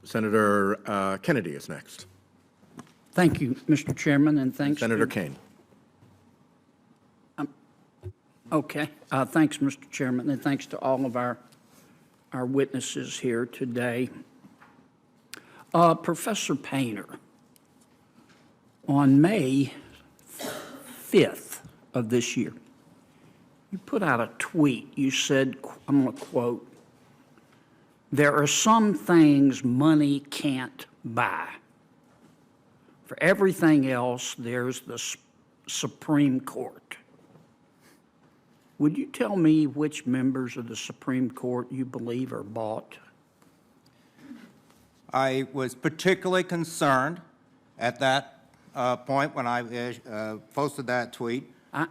Senator Kennedy is next. Thank you, Mr. Chairman, and thanks. Senator Kane. Okay. Thanks, Mr. Chairman, and thanks to all of our witnesses here today. Professor Painter, on May 5th of this year, you put out a tweet. You said, I'm going to quote, "There are some things money can't buy. For everything else, there's the Supreme Court." Would you tell me which members of the Supreme Court you believe are bought? I was particularly concerned at that point when I posted that tweet. I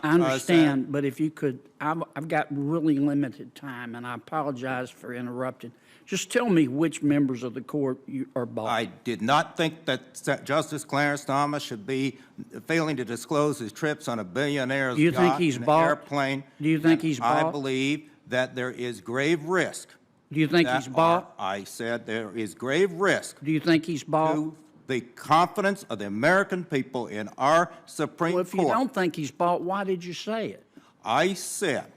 understand, but if you could, I've got really limited time, and I apologize for interrupting. Just tell me which members of the court you are bought. I did not think that Justice Clarence Thomas should be failing to disclose his trips on a billionaire's yacht and airplane. Do you think he's bought? I believe that there is grave risk. Do you think he's bought? I said there is grave risk. Do you think he's bought? To the confidence of the American people in our Supreme Court. Well, if you don't think he's bought, why did you say it? I said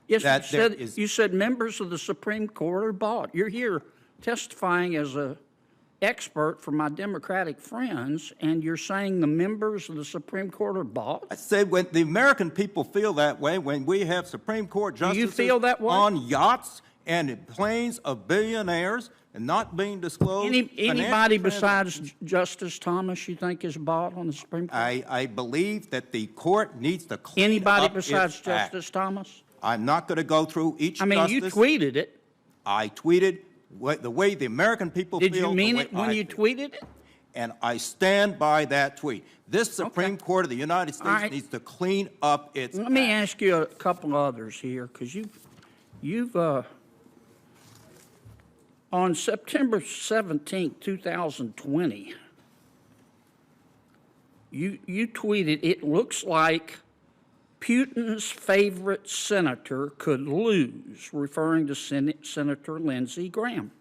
yes, that you said members of the Supreme Court are bought. You're here testifying as an expert for my Democratic friends, and you're saying the members of the Supreme Court are bought? I said when the American people feel that way, when we have Supreme Court justices Do you feel that way? On yachts and in planes of billionaires and not being disclosed. Anybody besides Justice Thomas you think is bought on the Supreme Court? I believe that the court needs to clean Anybody up besides its Justice act. Thomas? I'm not going to go through each justice. I mean, you tweeted it. I tweeted the way the American people feel. Did you mean it when you tweeted it? And I stand by that tweet. This Supreme Court of the United States needs to clean up its act. Let me ask you a couple others here, because you've on September 17, 2020, you tweeted, "It looks like Putin's favorite senator could lose," referring to Senator Lindsey Graham.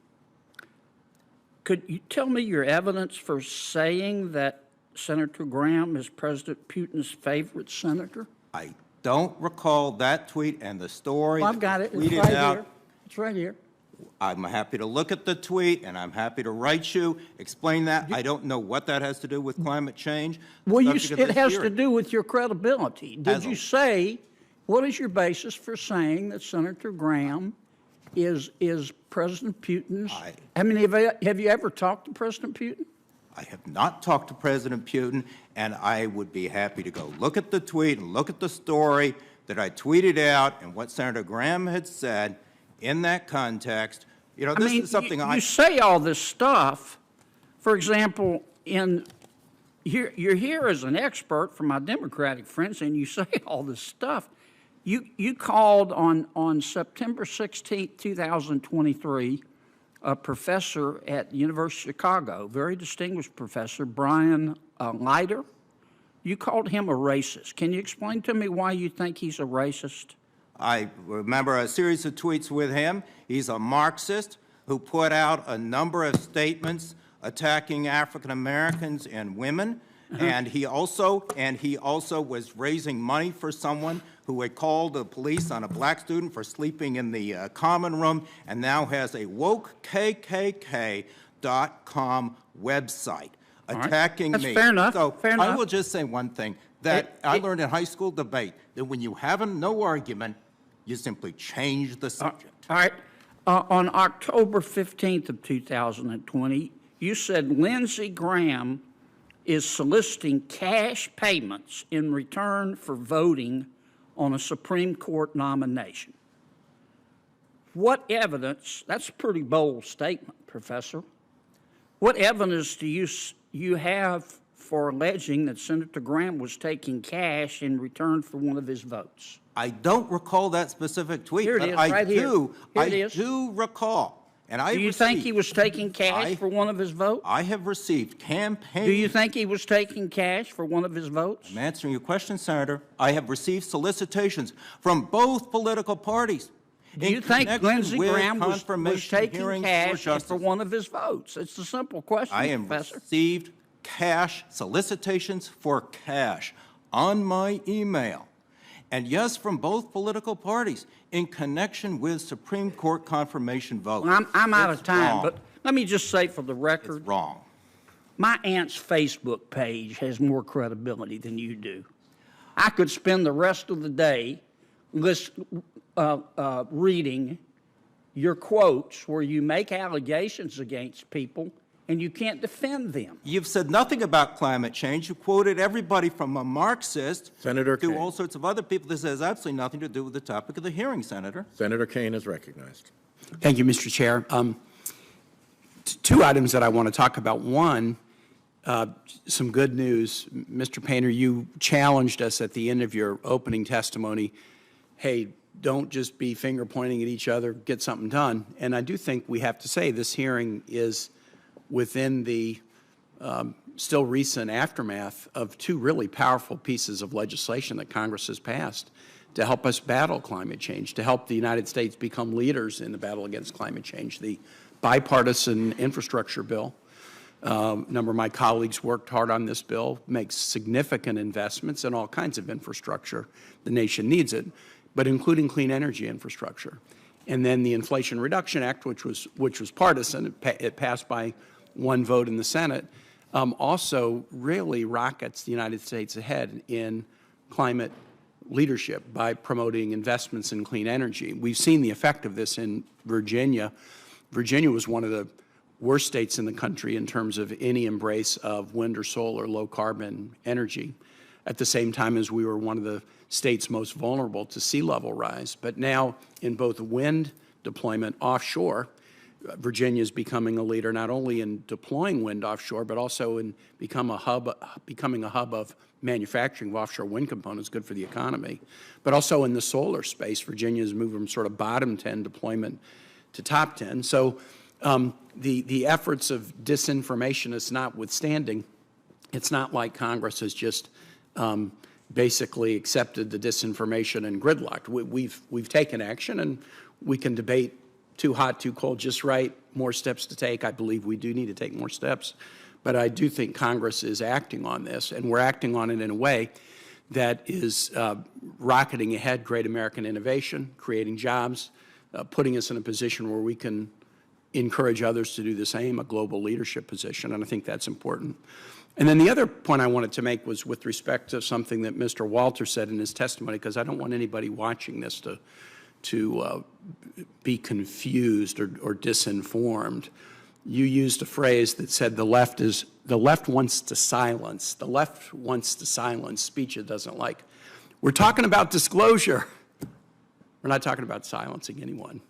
Could you tell me your evidence for saying that Senator Graham is President Putin's favorite senator? I don't recall that tweet and the story. Well, I've got it. It's right here. It's right here. I'm happy to look at the tweet, and I'm happy to write you, explain that. I don't know what that has to do with climate change. Well, it has to do with your credibility. Did you say, what is your basis for saying that Senator Graham is President Putin's? I mean, have you ever talked to President Putin? I have not talked to President Putin, and I would be happy to go look at the tweet and look at the story that I tweeted out and what Senator Graham had said in that context. You know, this is something you say all this stuff. For example, you're here as an expert for my Democratic friends, and you say all this stuff. You called on September 16, 2023, a professor at the University of Chicago, very distinguished professor, Brian Leiter. You called him a racist. Can you explain to me why you think he's a racist? I remember a series of tweets with him. He's a Marxist who put out a number of statements attacking African Americans and women. And he also was raising money for someone who had called the police on a black student for sleeping in the common room, and now has a wokekkk.com website attacking me. That's fair enough. So fair enough. I will just say one thing that I learned in high school debate, that when you have no argument, you simply change the subject. All right. On October 15th of 2020, you said Lindsey Graham is soliciting cash payments in return for voting on a Supreme Court nomination. What evidence, that's a pretty bold statement, Professor. What evidence do you have for alleging that Senator Graham was taking cash in return for one of his votes? I don't recall that specific tweet, here but it is, I right do. Here I do recall. And do you think he was taking cash for one of his votes? I have received campaign. Do you think he was taking cash for one of his votes? I'm answering your question, Senator. I have received solicitations from both political parties. Do you think connection Lindsey with Graham was confirmation taking hearings for cash justice. for one of his votes? It's a simple question, I am Professor. received cash, solicitations for cash on my email. And yes, from both political parties in connection with Supreme Court confirmation votes. Well, I'm out of It's time, wrong. but let me just say for the record, It's wrong. my aunt's Facebook page has more credibility than you do. I could spend the rest of the day reading your quotes where you make allegations against people and you can't defend them. You've said nothing about climate change. You quoted everybody from a Marxist Senator to Kaine. all sorts of other people. This has absolutely nothing to do with the topic of the hearing, Senator. Senator Kaine is recognized. Thank you, Mr. Chair. Two items that I want to talk about. One, some good news. Mr. Painter, you challenged us at the end of your opening testimony, hey, don't just be finger pointing at each other, get something done. And I do think we have to say this hearing is within the still recent aftermath of two really powerful pieces of legislation that Congress has passed to help us battle climate change, to help the United States become leaders in the battle against climate change. The bipartisan infrastructure bill, a number of my colleagues worked hard on this bill, makes significant investments in all kinds of infrastructure. The nation needs it, but including clean energy infrastructure. And then the Inflation Reduction Act, which was partisan, it passed by one vote in the Senate, also really rockets the United States ahead in climate leadership by promoting investments in clean energy. We've seen the effect of this in Virginia. Virginia was one of the worst states in the country in terms of any embrace of wind or solar low carbon energy, at the same time as we were one of the states most vulnerable to sea level rise. But now in both wind deployment offshore, Virginia is becoming a leader not only in deploying wind offshore, but also in becoming a hub of manufacturing of offshore wind components, good for the economy. But also in the solar space, Virginia has moved from sort of bottom 10 deployment to top 10. So the efforts of disinformationists notwithstanding, it's not like Congress has just basically accepted the disinformation and gridlocked. We've taken action, and we can debate too hot, too cold, just right, more steps to take. I believe we do need to take more steps. But I do think Congress is acting on this, and we're acting on it in a way that is rocketing ahead great American innovation, creating jobs, putting us in a position where we can encourage others to do the same, a global leadership position, and I think that's important. And then the other point I wanted to make was with respect to something that Mr. Walter said in his testimony, because I don't want anybody watching this to be confused or disinformed. You used a phrase that said the left wants to silence. The left wants to silence speech it doesn't like. We're talking about disclosure. We're not talking about silencing anyone.